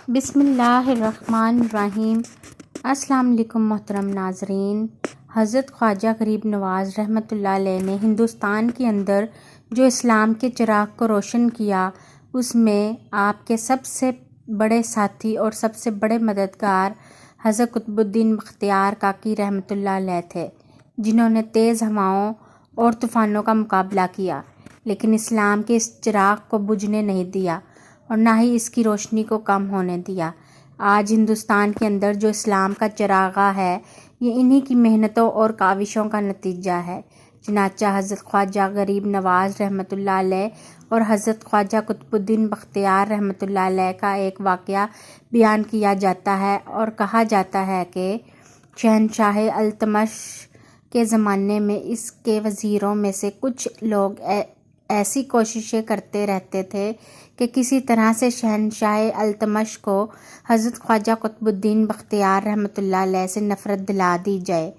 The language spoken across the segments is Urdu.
بسم اللہ الرحمن الرحیم۔ السلام علیکم محترم ناظرین۔ حضرت خواجہ غریب نواز رحمۃ اللہ علیہ نے ہندوستان کے اندر جو اسلام کے چراغ کو روشن کیا، اس میں آپ کے سب سے بڑے ساتھی اور سب سے بڑے مددگار حضرت قطب الدین بختیار کاکی رحمۃ اللہ علیہ تھے، جنہوں نے تیز ہواؤں اور طوفانوں کا مقابلہ کیا، لیکن اسلام کے اس چراغ کو بجھنے نہیں دیا اور نہ ہی اس کی روشنی کو کم ہونے دیا۔ آج ہندوستان کے اندر جو اسلام کا چراغاں ہے، یہ انہی کی محنتوں اور کاوشوں کا نتیجہ ہے۔ چنانچہ حضرت خواجہ غریب نواز رحمۃ اللہ علیہ اور حضرت خواجہ قطب الدین بختیار رحمۃ اللہ علیہ کا ایک واقعہ بیان کیا جاتا ہے اور کہا جاتا ہے کہ شہنشاہ التمش کے زمانے میں اس کے وزیروں میں سے کچھ لوگ ایسی کوششیں کرتے رہتے تھے کہ کسی طرح سے شہنشاہ التمش کو حضرت خواجہ قطب الدین بختیار رحمۃ اللہ علیہ سے نفرت دلا دی جائے۔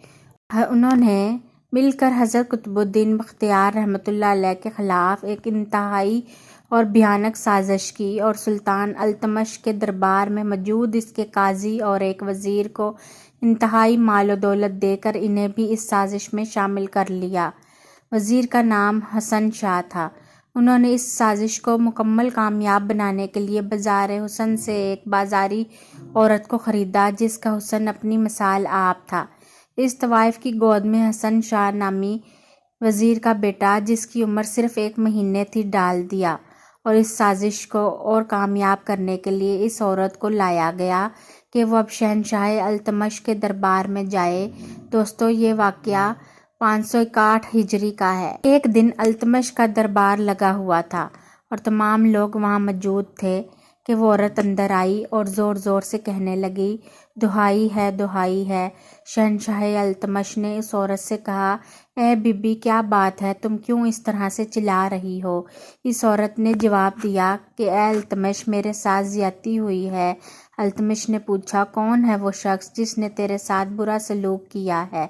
انہوں نے مل کر حضرت قطب الدین بختیار رحمۃ اللہ علیہ کے خلاف ایک انتہائی اور بھیانک سازش کی اور سلطان التمش کے دربار میں موجود اس کے قاضی اور ایک وزیر کو انتہائی مال و دولت دے کر انہیں بھی اس سازش میں شامل کر لیا۔ وزیر کا نام حسن شاہ تھا۔ انہوں نے اس سازش کو مکمل کامیاب بنانے کے لیے بازار حسن سے ایک بازاری عورت کو خریدا، جس کا حسن اپنی مثال آپ تھا۔ اس طوائف کی گود میں حسن شاہ نامی وزیر کا بیٹا، جس کی عمر صرف 1 مہینے تھی، ڈال دیا اور اس سازش کو اور کامیاب کرنے کے لیے اس عورت کو لایا گیا کہ وہ اب شہنشاہ التمش کے دربار میں جائے۔ دوستو، یہ واقعہ 561 ہجری کا ہے۔ ایک دن التمش کا دربار لگا ہوا تھا اور تمام لوگ وہاں موجود تھے کہ وہ عورت اندر آئی اور زور زور سے کہنے لگی، دہائی ہے، دہائی ہے۔ شہنشاہ التمش نے اس عورت سے کہا، اے بی بی، کیا بات ہے؟ تم کیوں اس طرح سے چلا رہی ہو؟ اس عورت نے جواب دیا کہ اے التمش، میرے ساتھ زیادتی ہوئی ہے۔ التمش نے پوچھا، کون ہے وہ شخص جس نے تیرے ساتھ برا سلوک کیا ہے؟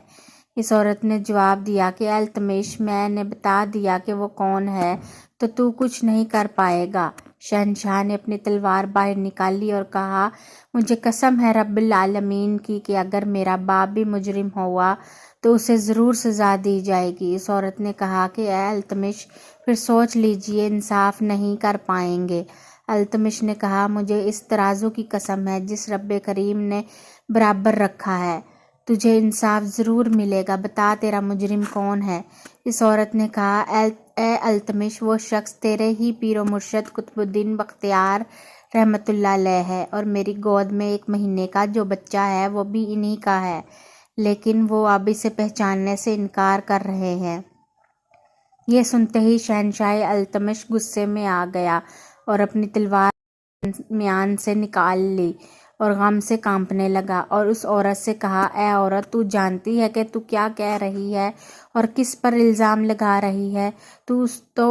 اس عورت نے جواب دیا کہ اے التمش، میں نے بتا دیا کہ وہ کون ہے تو کچھ نہیں کر پائے گا۔ شہنشاہ نے اپنی تلوار باہر نکالی اور کہا، مجھے قسم ہے رب العالمین کی کہ اگر میرا باپ بھی مجرم ہوا تو اسے ضرور سزا دی جائے گی۔ اس عورت نے کہا کہ اے التمش، پھر سوچ لیجئے، انصاف نہیں کر پائیں گے۔ التمش نے کہا، مجھے اس ترازو کی قسم ہے جس رب کریم نے برابر رکھا ہے، تجھے انصاف ضرور ملے گا، بتا تیرا مجرم کون ہے؟ اس عورت نے کہا، اے التمش، وہ شخص تیرے ہی پیر و مرشد قطب الدین بختیار رحمۃ اللہ علیہ ہے، اور میری گود میں 1 مہینے کا جو بچہ ہے وہ بھی انہی کا ہے، لیکن وہ اب اسے پہچاننے سے انکار کر رہے ہیں۔ یہ سنتے ہی شہنشاہ التمش غصے میں آ گیا اور اپنی تلوار میان سے نکال لی اور غم سے کانپنے لگا اور اس عورت سے کہا، اے عورت، تو جانتی ہے کہ تو کیا کہہ رہی ہے اور کس پر الزام لگا رہی ہے؟ تو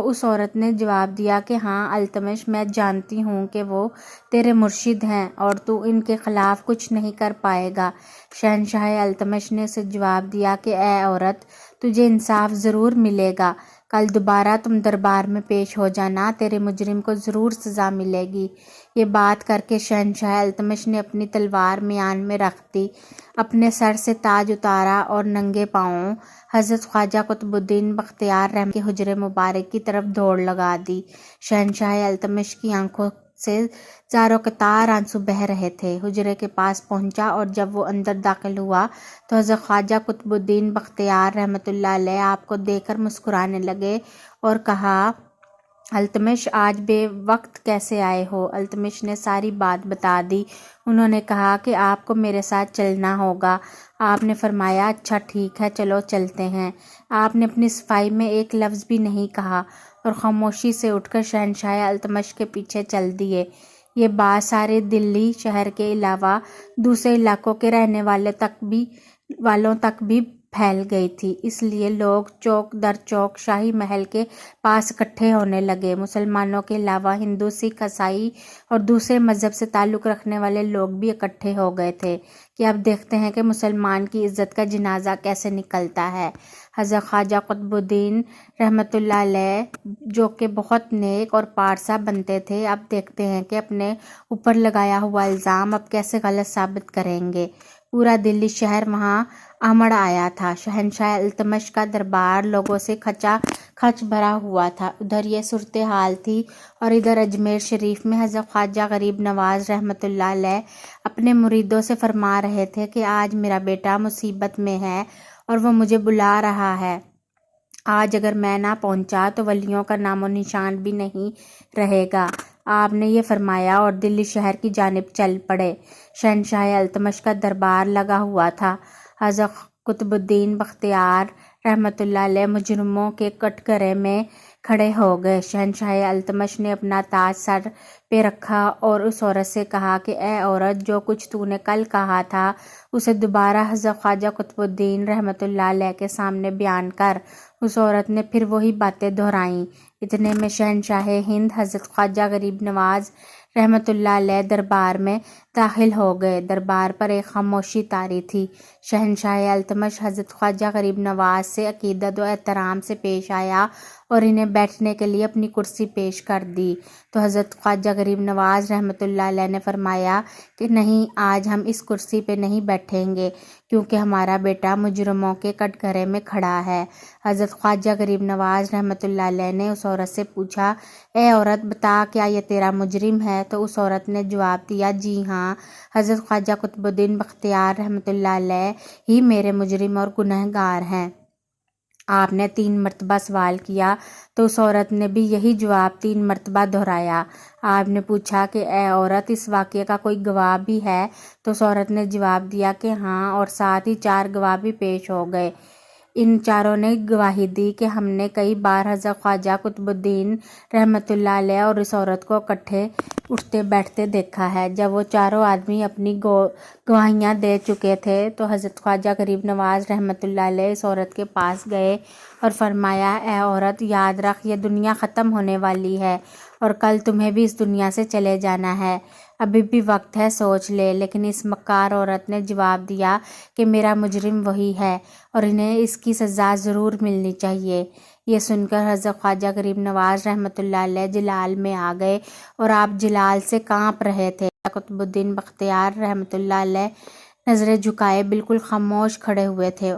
اس عورت نے جواب دیا کہ ہاں التمش، میں جانتی ہوں کہ وہ تیرے مرشد ہیں اور تو ان کے خلاف کچھ نہیں کر پائے گا۔ شہنشاہ التمش نے اسے جواب دیا کہ اے عورت، تجھے انصاف ضرور ملے گا، کل دوبارہ تم دربار میں پیش ہو جانا، تیرے مجرم کو ضرور سزا ملے گی۔ یہ بات کر کے شہنشاہ التمش نے اپنی تلوار میان میں رکھ دی، اپنے سر سے تاج اتارا اور ننگے پاؤں حضرت خواجہ قطب الدین بختیار رحمۃ کے حجرے مبارک کی طرف دوڑ لگا دی۔ شہنشاہ التمش کی آنکھوں سے زاروں قطار آنسو بہہ رہے تھے۔ حجرے کے پاس پہنچا اور جب وہ اندر داخل ہوا تو حضرت خواجہ قطب الدین بختیار رحمۃ اللہ علیہ آپ کو دیکھ کر مسکرانے لگے اور کہا، التمش، آج بے وقت کیسے آئے ہو؟ التمش نے ساری بات بتا دی۔ انہوں نے کہا کہ آپ کو میرے ساتھ چلنا ہوگا۔ آپ نے فرمایا، اچھا ٹھیک ہے، چلو چلتے ہیں۔ آپ نے اپنی صفائی میں ایک لفظ بھی نہیں کہا اور خاموشی سے اٹھ کر شہنشاہ التمش کے پیچھے چل دیے۔ یہ بات سارے دلی شہر کے علاوہ دوسرے علاقوں کے رہنے والوں تک بھی پھیل گئی تھی، اس لیے لوگ چوک در چوک شاہی محل کے پاس اکٹھے ہونے لگے۔ مسلمانوں کے علاوہ ہندو، سکھ، عیسائی اور دوسرے مذہب سے تعلق رکھنے والے لوگ بھی اکٹھے ہو گئے تھے کہ اب دیکھتے ہیں کہ مسلمان کی عزت کا جنازہ کیسے نکلتا ہے۔ حضرت خواجہ قطب الدین رحمۃ اللہ علیہ جو کہ بہت نیک اور پارسا بنتے تھے، اب دیکھتے ہیں کہ اپنے اوپر لگایا ہوا الزام اب کیسے غلط ثابت کریں گے۔ پورا دلی شہر وہاں امڑ آیا تھا۔ شہنشاہ التمش کا دربار لوگوں سے کھچا کھچ بھرا ہوا تھا۔ ادھر یہ صورتحال تھی اور ادھر اجمیر شریف میں حضرت خواجہ غریب نواز رحمۃ اللہ علیہ اپنے مریدوں سے فرما رہے تھے کہ آج میرا بیٹا مصیبت میں ہے اور وہ مجھے بلا رہا ہے۔ آج اگر میں نہ پہنچا تو ولیوں کا نام و نشان بھی نہیں رہے گا۔ آپ نے یہ فرمایا اور دلی شہر کی جانب چل پڑے۔ شہنشاہ التمش کا دربار لگا ہوا تھا۔ حضرت قطب الدین بختیار رحمۃ اللہ علیہ مجرموں کے کٹگرے میں کھڑے ہو گئے۔ شہنشاہ التمش نے اپنا تاج سر پہ رکھا اور اس عورت سے کہا کہ اے عورت، جو کچھ تو نے کل کہا تھا اسے دوبارہ حضرت خواجہ قطب الدین رحمۃ اللہ علیہ کے سامنے بیان کر۔ اس عورت نے پھر وہی باتیں دہرائیں۔ اتنے میں شہنشاہ ہند حضرت خواجہ غریب نواز رحمۃ اللہ علیہ دربار میں داخل ہو گئے۔ دربار پر ایک خاموشی طاری تھی۔ شہنشاہ التمش حضرت خواجہ غریب نواز سے عقیدت و احترام سے پیش آیا اور انہیں بیٹھنے کے لیے اپنی کرسی پیش کر دی تو حضرت خواجہ غریب نواز رحمۃ اللہ علیہ نے فرمایا کہ نہیں، آج ہم اس کرسی پہ نہیں بیٹھیں گے کیونکہ ہمارا بیٹا مجرموں کے کٹگرے میں کھڑا ہے۔ حضرت خواجہ غریب نواز رحمۃ اللہ علیہ نے اس عورت سے پوچھا، اے عورت بتا کیا یہ تیرا مجرم ہے؟ تو اس عورت نے جواب دیا، جی ہاں، حضرت خواجہ قطب الدین بختیار رحمۃ اللہ علیہ ہی میرے مجرم اور گنہگار ہیں۔ آپ نے 3 مرتبہ سوال کیا تو اس عورت نے بھی یہی جواب 3 مرتبہ دہرایا۔ آپ نے پوچھا کہ اے عورت، اس واقعے کا کوئی گواہ بھی ہے؟ تو اس عورت نے جواب دیا کہ ہاں، اور ساتھ ہی 4 گواہ بھی پیش ہو گئے۔ ان چاروں نے گواہی دی کہ ہم نے کئی بار حضرت خواجہ قطب الدین رحمۃ اللہ علیہ اور اس عورت کو اکٹھے اٹھتے بیٹھتے دیکھا ہے۔ جب وہ چاروں آدمی اپنی گواہیاں دے چکے تھے تو حضرت خواجہ غریب نواز رحمۃ اللہ علیہ اس عورت کے پاس گئے اور فرمایا، اے عورت، یاد رکھ یہ دنیا ختم ہونے والی ہے اور کل تمہیں بھی اس دنیا سے چلے جانا ہے۔ ابھی بھی وقت ہے، سوچ لے۔ لیکن اس مکار عورت نے جواب دیا کہ میرا مجرم وہی ہے اور انہیں اس کی سزا ضرور ملنی چاہیے۔ یہ سن کر حضرت خواجہ غریب نواز رحمۃ اللہ علیہ جلال میں آ گئے اور آپ جلال سے کانپ رہے تھے۔ قطب الدین بختیار رحمۃ اللہ علیہ نظریں جھکائے بالکل خاموش کھڑے ہوئے تھے۔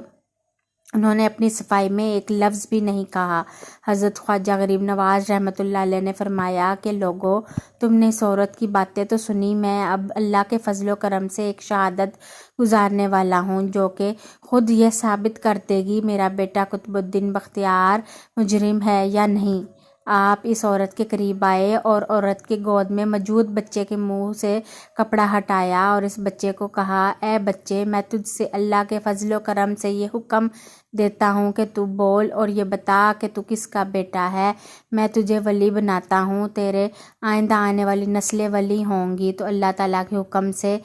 انہوں نے اپنی صفائی میں ایک لفظ بھی نہیں کہا۔ حضرت خواجہ غریب نواز رحمۃ اللہ علیہ نے فرمایا کہ لوگو، تم نے اس عورت کی باتیں تو سنی، میں اب اللہ کے فضل و کرم سے ایک شہادت گزارنے والا ہوں جو کہ خود یہ ثابت کر دے گی میرا بیٹا قطب الدین بختیار مجرم ہے یا نہیں۔ آپ اس عورت کے قریب آئے اور عورت کے گود میں موجود بچے کے منہ سے کپڑا ہٹایا اور اس بچے کو کہا، اے بچے، میں تجھ سے اللہ کے فضل و کرم سے یہ حکم دیتا ہوں کہ تو بول اور یہ بتا کہ تو کس کا بیٹا ہے۔ میں تجھے ولی بناتا ہوں، تیرے آئندہ آنے والی نسلیں ولی ہوں گی۔ تو اللہ تعالیٰ کے حکم سے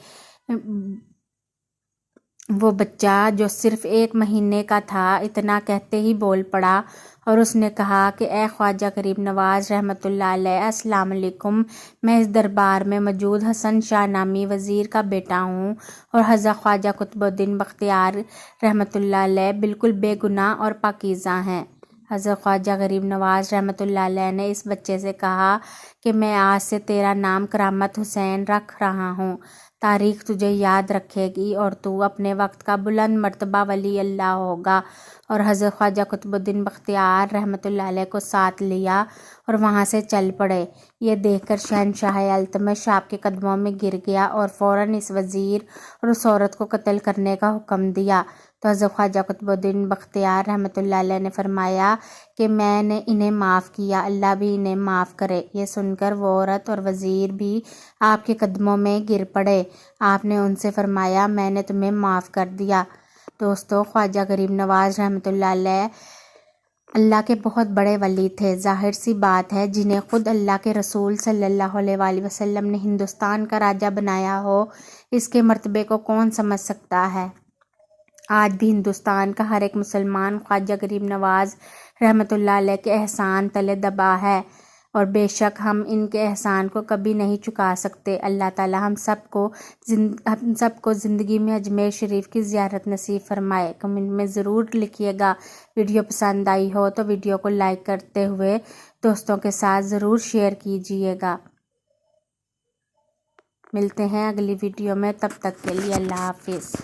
وہ بچہ جو صرف 1 مہینے کا تھا اتنا کہتے ہی بول پڑا اور اس نے کہا کہ اے خواجہ غریب نواز رحمۃ اللہ علیہ، السلام علیکم، میں اس دربار میں موجود حسن شاہ نامی وزیر کا بیٹا ہوں اور حضرت خواجہ قطب الدین بختیار رحمۃ اللہ علیہ بالکل بے گناہ اور پاکیزہ ہیں۔ حضرت خواجہ غریب نواز رحمۃ اللہ علیہ نے اس بچے سے کہا کہ میں آج سے تیرا نام کرامت حسین رکھ رہا ہوں، تاریخ تجھے یاد رکھے گی اور تو اپنے وقت کا بلند مرتبہ ولی اللہ ہوگا۔ اور حضرت خواجہ قطب الدین بختیار رحمۃ اللہ علیہ کو ساتھ لیا اور وہاں سے چل پڑے۔ یہ دیکھ کر شہنشاہ التمش آپ کے قدموں میں گر گیا اور فوراً اس وزیر اور اس عورت کو قتل کرنے کا حکم دیا۔ تو حضرت خواجہ قطب الدین بختیار رحمۃ اللہ علیہ نے فرمایا کہ میں نے انہیں معاف کیا، اللہ بھی انہیں معاف کرے۔ یہ سن کر وہ عورت اور وزیر بھی آپ کے قدموں میں گر پڑے۔ آپ نے ان سے فرمایا، میں نے تمہیں معاف کر دیا۔ دوستو، خواجہ غریب نواز رحمۃ اللہ علیہ اللہ کے بہت بڑے ولی تھے۔ ظاہر سی بات ہے، جنہیں خود اللہ کے رسول صلی اللہ علیہ وآلہ وسلم نے ہندوستان کا راجہ بنایا ہو، اس کے مرتبے کو کون سمجھ سکتا ہے۔ آج بھی ہندوستان کا ہر ایک مسلمان خواجہ غریب نواز رحمۃ اللہ علیہ کے احسان تلے دبا ہے، اور بے شک ہم ان کے احسان کو کبھی نہیں چکا سکتے۔ اللہ تعالی ہم سب کو زندگی میں اجمیر شریف کی زیارت نصیب فرمائے۔ کمنٹ میں ضرور لکھیے گا۔ ویڈیو پسند آئی ہو تو ویڈیو کو لائک کرتے ہوئے دوستوں کے ساتھ ضرور شیئر کیجیے گا۔ ملتے ہیں اگلی ویڈیو میں، تب تک کے لیے اللہ حافظ۔